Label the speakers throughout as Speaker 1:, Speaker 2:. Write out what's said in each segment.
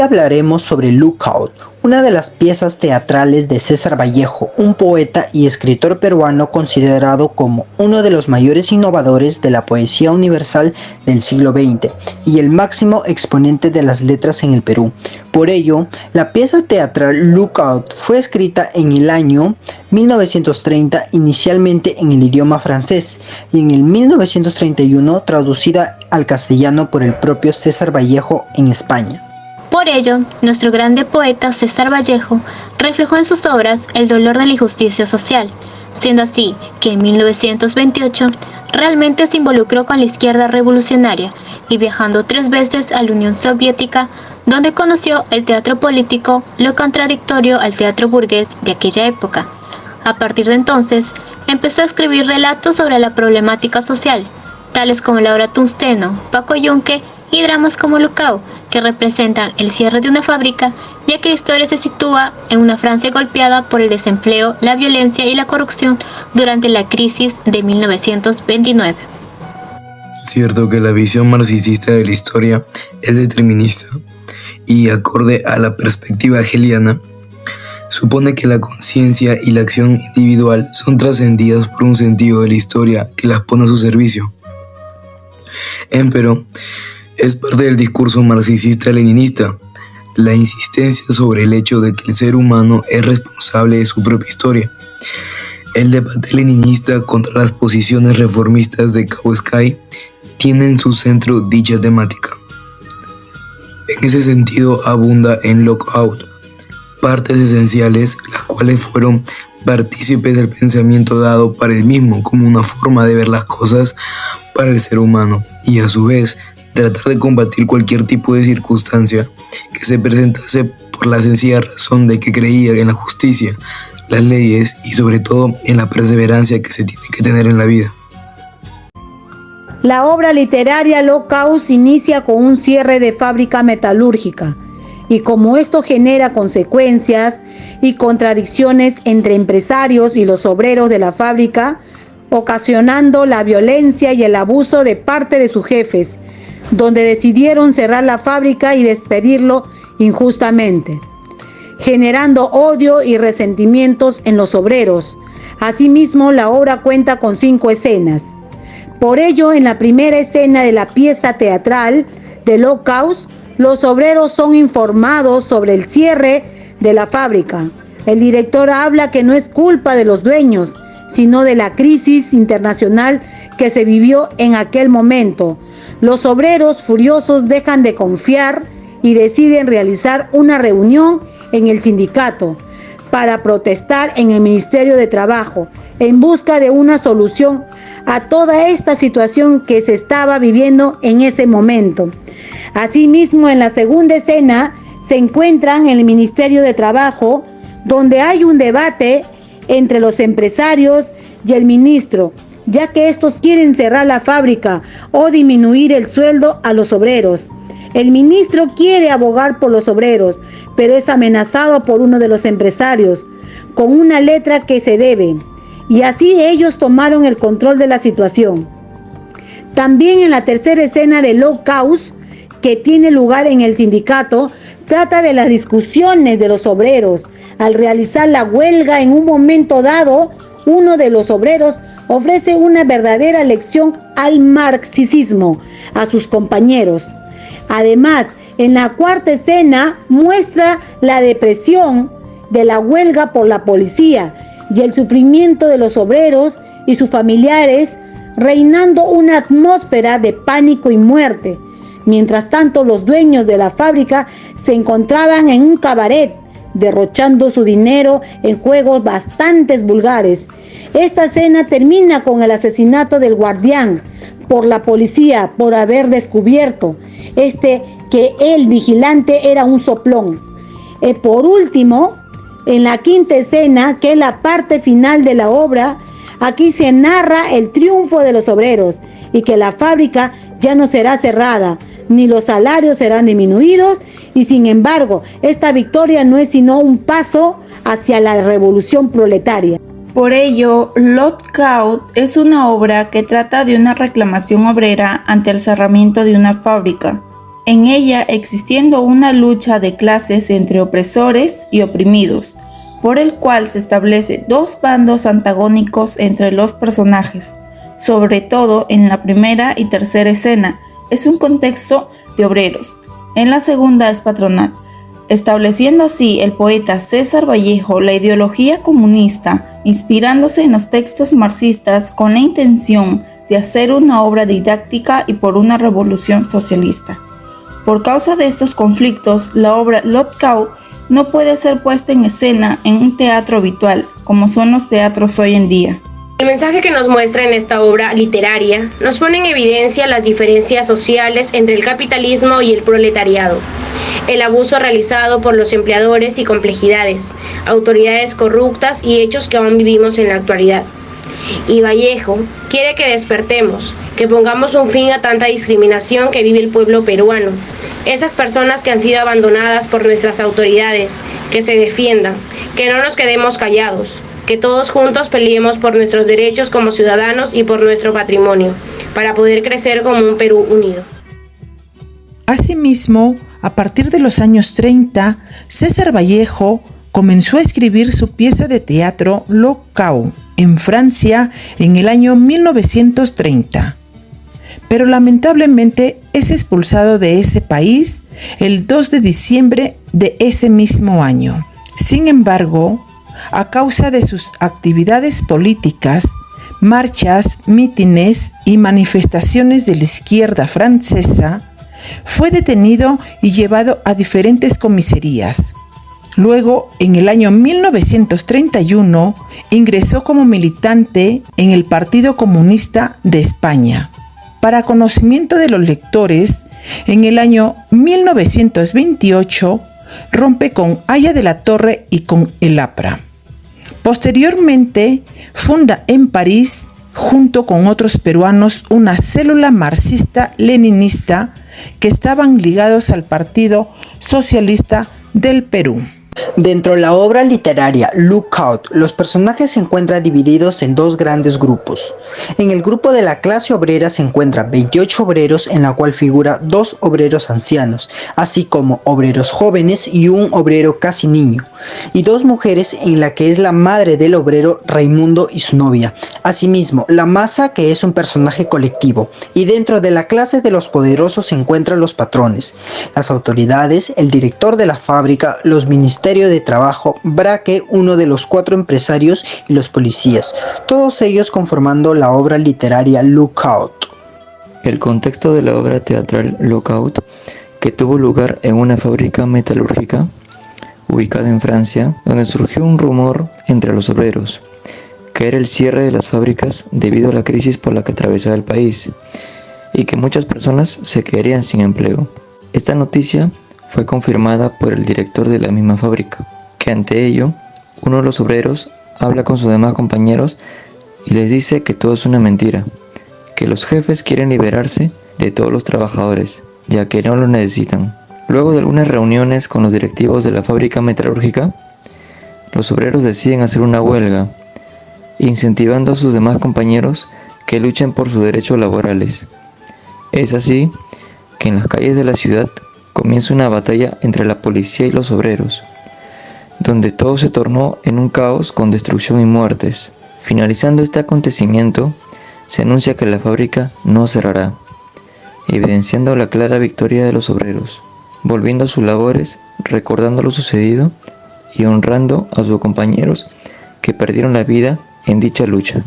Speaker 1: hablaremos sobre Lookout, una de las piezas teatrales de César Vallejo, un poeta y escritor peruano considerado como uno de los mayores innovadores de la poesía universal del siglo XX y el máximo exponente de las letras en el Perú. Por ello, la pieza teatral Lookout fue escrita en el año 1930 inicialmente en el idioma francés y en el 1931 traducida al castellano por el propio César Vallejo en España.
Speaker 2: Por ello, nuestro grande poeta César Vallejo reflejó en sus obras el dolor de la injusticia social, siendo así que en 1928 realmente se involucró con la izquierda revolucionaria y viajando 3 veces a la Unión Soviética, donde conoció el teatro político, lo contradictorio al teatro burgués de aquella época. A partir de entonces, empezó a escribir relatos sobre la problemática social, tales como La Hora Tungsteno, Paco Yunque y dramas como Lookout, que representan el cierre de una fábrica, ya que la historia se sitúa en una Francia golpeada por el desempleo, la violencia y la corrupción durante la crisis de 1929.
Speaker 3: Cierto que la visión marxista de la historia es determinista y, acorde a la perspectiva hegeliana, supone que la conciencia y la acción individual son trascendidas por un sentido de la historia que las pone a su servicio. Empero, es parte del discurso marxista-leninista la insistencia sobre el hecho de que el ser humano es responsable de su propia historia. El debate leninista contra las posiciones reformistas de Kautsky tiene en su centro dicha temática. En ese sentido abunda en Lookout partes esenciales, las cuales fueron partícipes del pensamiento dado para el mismo como una forma de ver las cosas para el ser humano y a su vez tratar de combatir cualquier tipo de circunstancia que se presentase por la sencilla razón de que creía en la justicia, las leyes y sobre todo en la perseverancia que se tiene que tener en la vida.
Speaker 4: La obra literaria Lookout inicia con un cierre de fábrica metalúrgica y como esto genera consecuencias y contradicciones entre empresarios y los obreros de la fábrica, ocasionando la violencia y el abuso de parte de sus jefes, donde decidieron cerrar la fábrica y despedirlo injustamente, generando odio y resentimientos en los obreros. Asimismo, la obra cuenta con 5 escenas. Por ello, en la primera escena de la pieza teatral de Lookout, los obreros son informados sobre el cierre de la fábrica. El director habla que no es culpa de los dueños, sino de la crisis internacional que se vivió en aquel momento. Los obreros furiosos dejan de confiar y deciden realizar una reunión en el sindicato para protestar en el Ministerio de Trabajo en busca de una solución a toda esta situación que se estaba viviendo en ese momento. Asimismo, en la segunda escena se encuentran en el Ministerio de Trabajo, donde hay un debate entre los empresarios y el ministro, ya que estos quieren cerrar la fábrica o disminuir el sueldo a los obreros. El ministro quiere abogar por los obreros, pero es amenazado por uno de los empresarios con una letra que se debe, y así ellos tomaron el control de la situación. También en la tercera escena de Lookout, que tiene lugar en el sindicato, trata de las discusiones de los obreros. Al realizar la huelga en un momento dado, uno de los obreros ofrece una verdadera lección al marxismo a sus compañeros. Además, en la cuarta escena muestra la depresión de la huelga por la policía y el sufrimiento de los obreros y sus familiares, reinando una atmósfera de pánico y muerte. Mientras tanto, los dueños de la fábrica se encontraban en un cabaret, derrochando su dinero en juegos bastante vulgares. Esta escena termina con el asesinato del guardián por la policía por haber descubierto que el vigilante era un soplón. Por último, en la quinta escena, que es la parte final de la obra, aquí se narra el triunfo de los obreros y que la fábrica ya no será cerrada, ni los salarios serán disminuidos, y sin embargo, esta victoria no es sino un paso hacia la revolución proletaria.
Speaker 5: Por ello, Lookout es una obra que trata de una reclamación obrera ante el cerramiento de una fábrica, en ella existiendo una lucha de clases entre opresores y oprimidos, por el cual se establece dos bandos antagónicos entre los personajes, sobre todo en la primera y tercera escena. Es un contexto de obreros, en la segunda es patronal, estableciendo así el poeta César Vallejo la ideología comunista, inspirándose en los textos marxistas con la intención de hacer una obra didáctica y por una revolución socialista. Por causa de estos conflictos, la obra Lotcau no puede ser puesta en escena en un teatro habitual, como son los teatros hoy en día.
Speaker 6: El mensaje que nos muestra en esta obra literaria nos pone en evidencia las diferencias sociales entre el capitalismo y el proletariado, el abuso realizado por los empleadores y complejidades, autoridades corruptas y hechos que aún vivimos en la actualidad. Y Vallejo quiere que despertemos, que pongamos un fin a tanta discriminación que vive el pueblo peruano, esas personas que han sido abandonadas por nuestras autoridades, que se defiendan, que no nos quedemos callados, que todos juntos peleemos por nuestros derechos como ciudadanos y por nuestro patrimonio, para poder crecer como un Perú unido.
Speaker 7: Asimismo, a partir de los años 30, César Vallejo comenzó a escribir su pieza de teatro Lotcau en Francia en el año 1930. Pero lamentablemente es expulsado de ese país el 2 de diciembre de ese mismo año. Sin embargo, a causa de sus actividades políticas, marchas, mítines y manifestaciones de la izquierda francesa, fue detenido y llevado a diferentes comisarías. Luego, en el año 1931, ingresó como militante en el Partido Comunista de España. Para conocimiento de los lectores, en el año 1928 rompe con Aya de la Torre y con el APRA. Posteriormente, funda en París, junto con otros peruanos, una célula marxista-leninista que estaban ligados al Partido Socialista del Perú.
Speaker 1: Dentro de la obra literaria Lookout, los personajes se encuentran divididos en dos grandes grupos. En el grupo de la clase obrera se encuentran 28 obreros, en la cual figura 2 obreros ancianos, así como obreros jóvenes y un obrero casi niño, y 2 mujeres, en la que es la madre del obrero Raimundo y su novia. Asimismo, la masa, que es un personaje colectivo, y dentro de la clase de los poderosos se encuentran los patrones, las autoridades, el director de la fábrica, los ministerios de Trabajo, Braque, uno de los 4 empresarios, y los policías, todos ellos conformando la obra literaria Lookout.
Speaker 8: El contexto de la obra teatral Lookout, que tuvo lugar en una fábrica metalúrgica ubicada en Francia, donde surgió un rumor entre los obreros, que era el cierre de las fábricas debido a la crisis por la que atravesaba el país, y que muchas personas se quedarían sin empleo. Esta noticia fue confirmada por el director de la misma fábrica, que ante ello, uno de los obreros habla con sus demás compañeros y les dice que todo es una mentira, que los jefes quieren liberarse de todos los trabajadores, ya que no los necesitan. Luego de algunas reuniones con los directivos de la fábrica metalúrgica, los obreros deciden hacer una huelga, incentivando a sus demás compañeros que luchen por sus derechos laborales. Es así que en las calles de la ciudad comienza una batalla entre la policía y los obreros, donde todo se tornó en un caos con destrucción y muertes. Finalizando este acontecimiento, se anuncia que la fábrica no cerrará, evidenciando la clara victoria de los obreros, volviendo a sus labores, recordando lo sucedido y honrando a sus compañeros que perdieron la vida en dicha lucha.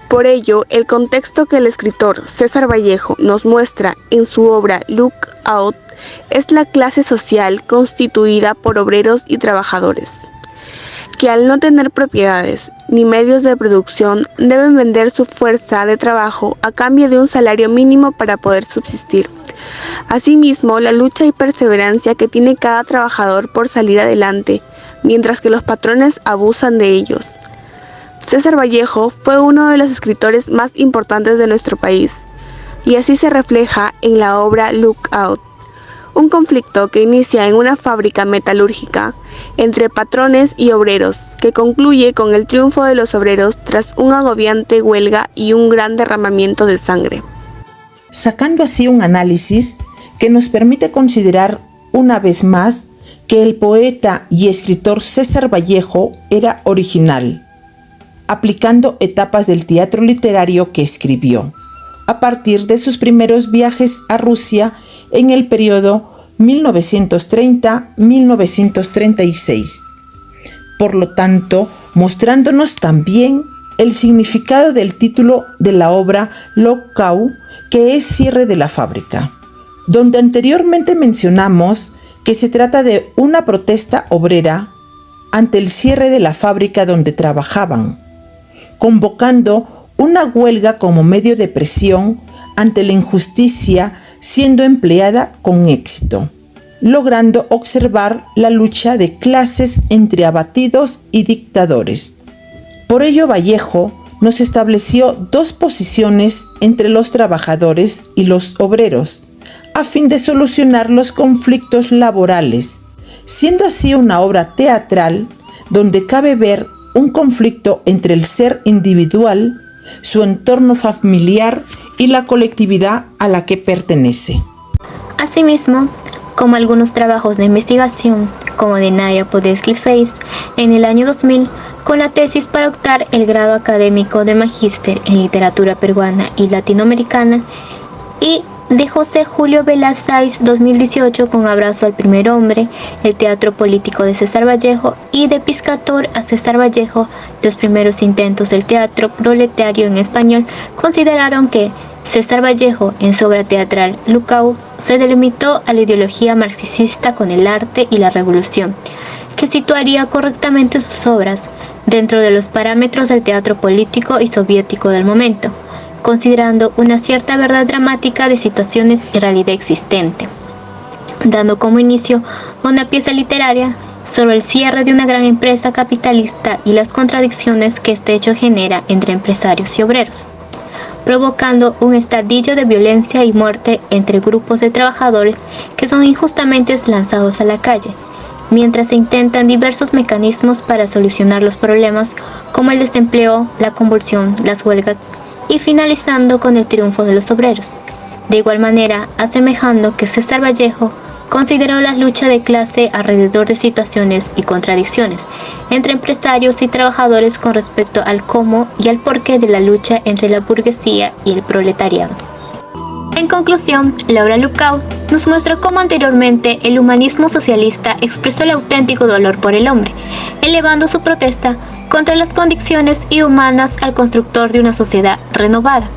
Speaker 9: Por ello, el contexto que el escritor César Vallejo nos muestra en su obra Lookout es la clase social constituida por obreros y trabajadores, que al no tener propiedades ni medios de producción deben vender su fuerza de trabajo a cambio de un salario mínimo para poder subsistir. Asimismo, la lucha y perseverancia que tiene cada trabajador por salir adelante, mientras que los patrones abusan de ellos. César Vallejo fue uno de los escritores más importantes de nuestro país, y así se refleja en la obra Lookout, un conflicto que inicia en una fábrica metalúrgica entre patrones y obreros, que concluye con el triunfo de los obreros tras un agobiante huelga y un gran derramamiento de sangre.
Speaker 7: Sacando así un análisis que nos permite considerar una vez más que el poeta y escritor César Vallejo era original, aplicando etapas del teatro literario que escribió, a partir de sus primeros viajes a Rusia en el periodo 1930-1936. Por lo tanto, mostrándonos también el significado del título de la obra Locau, que es cierre de la fábrica, donde anteriormente mencionamos que se trata de una protesta obrera ante el cierre de la fábrica donde trabajaban, convocando una huelga como medio de presión ante la injusticia, siendo empleada con éxito, logrando observar la lucha de clases entre abatidos y dictadores. Por ello, Vallejo nos estableció dos posiciones entre los trabajadores y los obreros, a fin de solucionar los conflictos laborales, siendo así una obra teatral donde cabe ver un conflicto entre el ser individual, su entorno familiar y la colectividad a la que pertenece.
Speaker 2: Asimismo, como algunos trabajos de investigación, como de Nadia Podeskli-Face en el año 2000, con la tesis para optar el grado académico de magíster en literatura peruana y latinoamericana, y de José Julio Velázquez 2018 con Abrazo al primer hombre, el teatro político de César Vallejo, y de Piscator a César Vallejo, los primeros intentos del teatro proletario en español, consideraron que César Vallejo, en su obra teatral Locau, se delimitó a la ideología marxista con el arte y la revolución, que situaría correctamente sus obras dentro de los parámetros del teatro político y soviético del momento, considerando una cierta verdad dramática de situaciones y realidad existente, dando como inicio una pieza literaria sobre el cierre de una gran empresa capitalista y las contradicciones que este hecho genera entre empresarios y obreros, provocando un estadillo de violencia y muerte entre grupos de trabajadores que son injustamente lanzados a la calle, mientras se intentan diversos mecanismos para solucionar los problemas como el desempleo, la convulsión, las huelgas, y finalizando con el triunfo de los obreros. De igual manera, asemejando que César Vallejo consideró la lucha de clase alrededor de situaciones y contradicciones entre empresarios y trabajadores con respecto al cómo y al porqué de la lucha entre la burguesía y el proletariado. En conclusión, la obra Locau nos muestra cómo anteriormente el humanismo socialista expresó el auténtico dolor por el hombre, elevando su protesta contra las condiciones inhumanas al constructor de una sociedad renovada,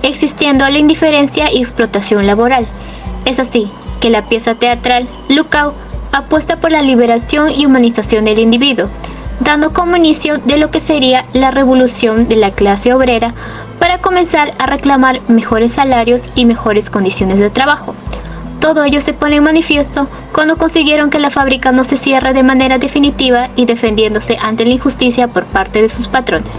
Speaker 2: existiendo la indiferencia y explotación laboral. Es así que la pieza teatral Locau apuesta por la liberación y humanización del individuo, dando como inicio de lo que sería la revolución de la clase obrera para comenzar a reclamar mejores salarios y mejores condiciones de trabajo. Todo ello se pone en manifiesto cuando consiguieron que la fábrica no se cierre de manera definitiva y defendiéndose ante la injusticia por parte de sus patrones.